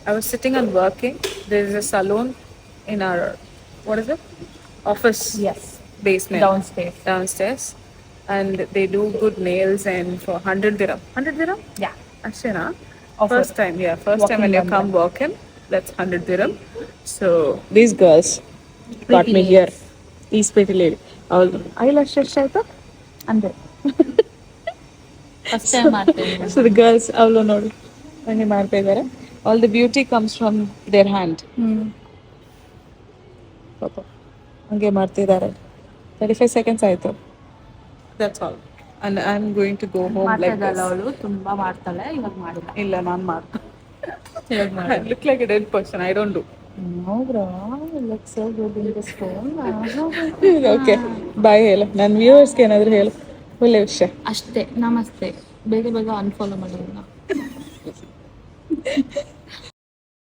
I was sitting and working. There is a salon in our, what is it? Office Yes. basement Downstairs. downstairs. And they do good nails and for 100 dirham. 100 dirham? Yeah. Ashena. Offer. First time, yeah. First time when Walking you ಬಂದ್ರೆ. come walk in, that's 100 dirham. So these girls got Pretty me here. ladies. These pretty lady. ಅವಳು eyelash ಎಷ್ಟಾಯ್ತು? ಅಂದ್ರೆ first time ಮಾಡ್ತೇನೆ. So the girls ಅವಳು ನೋಡಿ ಹಂಗೆ ಮಾಡ್ತಾ ಇದ್ದಾರೆ. All the beauty comes from their hand. ಪಾಪ ಹಂಗೆ ಮಾಡ್ತಿದ್ದಾರೆ. 35 seconds ಆಯ್ತು. That's all. And I'm going to go home like this. ಅವಳು ತುಂಬಾ ಮಾಡ್ತಾಳೆ, ಇವಾಗ ಮಾಡಿಲ್ಲ. ಇಲ್ಲ ನಾನು ಮಾಡ್ತೀನಿ. ಇವಾಗ I ಮಾಡಿ. look like a dead person. I don't do. No bro, you look so good in this phone. Okay bye ಹೇಳು ನನ್ನ ವ್ಯೂವರ್ಸ್ಗೆ ಏನಾದರೂ ಹೇಳು ಒಳ್ಳೆ ವಿಷಯ. ಅಷ್ಟೇ, ನಮಸ್ತೆ. ಬೇಗ ಬೇಗ ಅನ್ಫಾಲೋ ಮಾಡೋಣ.